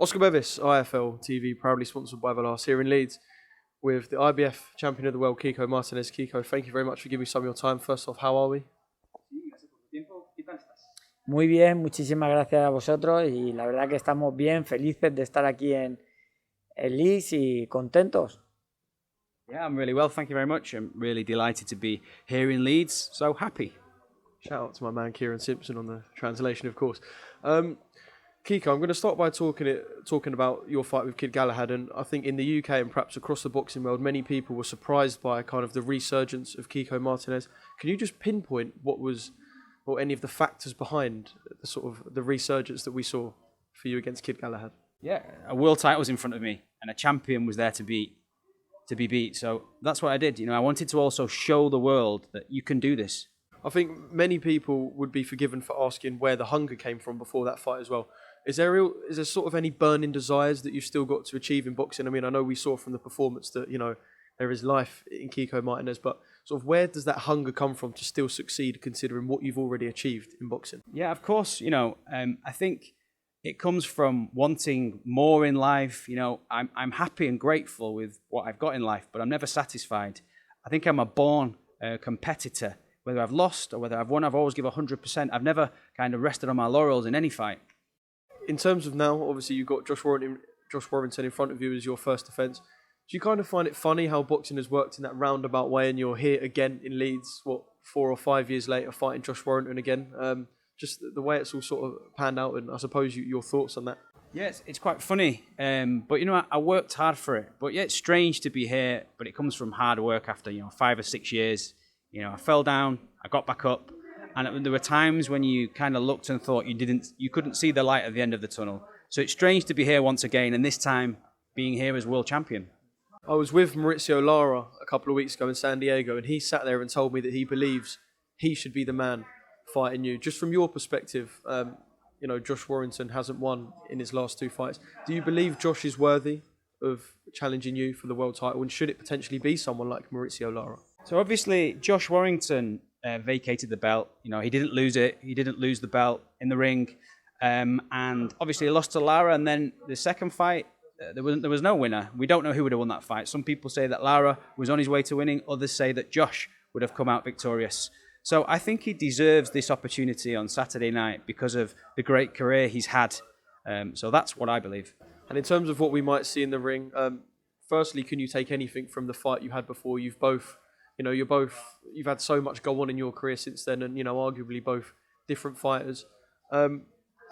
Oscar Bevis, IFL TV, proudly sponsored by Velas here in Leeds with the IBF Champion of the World, Kiko Martinez. Kiko, thank you very much for giving me some of your time. First off, how are we? Muy bien, muchísimas gracias a vosotros y la verdad que estamos bien, felices de estar aquí en Leeds y contentos. Yeah, I'm really well, thank you very much. I'm really delighted to be here in Leeds, so happy. Shout out to my man Kieran Simpson on the translation, of course. Kiko, I'm going to start by talking about your fight with Kid Galahad, and I think in the UK and perhaps across the boxing world, many people were surprised by kind of the resurgence of Kiko Martinez. Can you just pinpoint what was, or any of the factors behind the sort of the resurgence that we saw for you against Kid Galahad? Yeah, a world title was in front of me, and a champion was there to be beat. So that's what I did. You know, I wanted to also show the world that you can do this. I think many people would be forgiven for asking where the hunger came from before that fight as well. Is there sort of any burning desires that you've still got to achieve in boxing? I mean, I know we saw from the performance that, you know, there is life in Kiko Martinez, but sort of where does that hunger come from to still succeed considering what you've already achieved in boxing? Yeah, of course, you know, I think it comes from wanting more in life. You know, I'm happy and grateful with what I've got in life, but I'm never satisfied. I think I'm a born competitor. Whether I've lost or whether I've won, I've always given 100%. I've never kind of rested on my laurels in any fight. In terms of now, obviously you've got Josh Warrington in front of you as your first defence. Do you kind of find it funny how boxing has worked in that roundabout way and you're here again in Leeds, 4 or 5 years later, fighting Josh Warrington again? Just the way it's all sort of panned out, and I suppose your thoughts on that. Yes, it's quite funny, but you know, I worked hard for it. But yeah, it's strange to be here, but it comes from hard work after, you know, 5 or 6 years. You know, I fell down, I got back up, and there were times when you kind of looked and thought you couldn't see the light at the end of the tunnel. So it's strange to be here once again, and this time being here as world champion. I was with Mauricio Lara a couple of weeks ago in San Diego, and he sat there and told me that he believes he should be the man fighting you. Just from your perspective, you know, Josh Warrington hasn't won in his last 2 fights. Do you believe Josh is worthy of challenging you for the world title, and should it potentially be someone like Mauricio Lara? So obviously, Josh Warrington vacated the belt. You know, he didn't lose it. He didn't lose the belt in the ring. And obviously, he lost to Lara. And then the second fight, there was no winner. We don't know who would have won that fight. Some people say that Lara was on his way to winning. Others say that Josh would have come out victorious. So I think he deserves this opportunity on Saturday night because of the great career he's had. So that's what I believe. And in terms of what we might see in the ring, firstly, can you take anything from the fight you had before? You've had so much go on in your career since then, and, you know, arguably both different fighters. And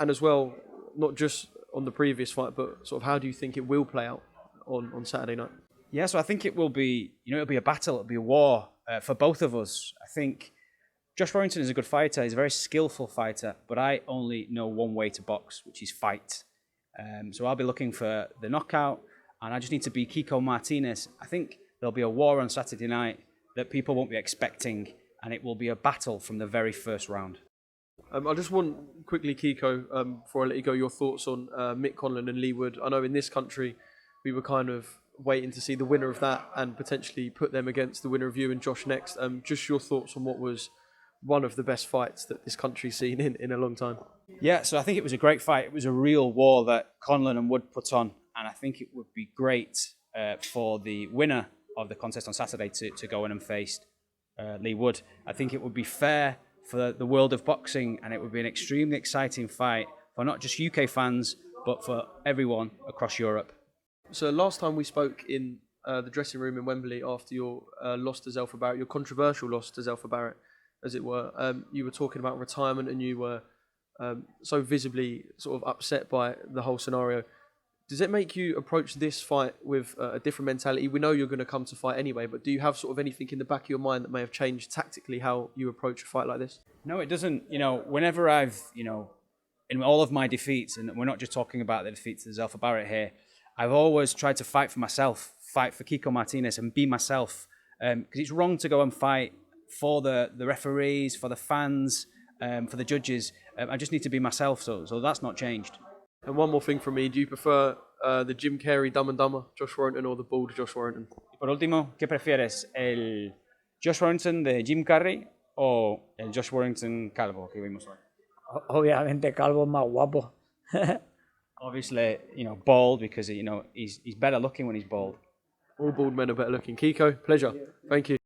as well, not just on the previous fight, but sort of how do you think it will play out on Saturday night? Yeah, so I think it will be, you know, it'll be a battle, it'll be a war for both of us. I think Josh Warrington is a good fighter, he's a very skillful fighter, but I only know one way to box, which is fight. So I'll be looking for the knockout, and I just need to be Kiko Martinez. I think there'll be a war on Saturday night that people won't be expecting, and it will be a battle from the very first round. I just want quickly, Kiko, before I let you go, your thoughts on McKenna and Lee Wood. I know in this country we were kind of waiting to see the winner of that and potentially put them against the winner of you and Josh next. Just your thoughts on what was one of the best fights that this country's seen in a long time. Yeah, so I think it was a great fight. It was a real war that Conlan and Wood put on, and I think it would be great for the winner of the contest on Saturday to go in and face Lee Wood. I think it would be fair for the world of boxing, and it would be an extremely exciting fight for not just UK fans, but for everyone across Europe. So last time we spoke in the dressing room in Wembley after your loss to Zelfa Barrett, your controversial loss to Zelfa Barrett, as it were, you were talking about retirement, and you were so visibly sort of upset by the whole scenario. Does it make you approach this fight with a different mentality? We know you're going to come to fight anyway, but do you have sort of anything in the back of your mind that may have changed tactically how you approach a fight like this? No, it doesn't. You know, whenever I've, you know, in all of my defeats, and we're not just talking about the defeats to Zelfa Barrett here, I've always tried to fight for myself, fight for Kiko Martinez and be myself. Because it's wrong to go and fight for the referees, for the fans, for the judges. I just need to be myself, so that's not changed. And one more thing from me, do you prefer the Jim Carrey Dumb and Dumber Josh Warrington or the bald Josh Warrington? Por último, ¿qué prefieres? ¿El Josh Warrington de Jim Carrey o el Josh Warrington calvo que vimos hoy? Obviamente calvo es más guapo. Obviously, bald because he's better looking when he's bald. All bald men are better looking. Kiko, pleasure. Thank you.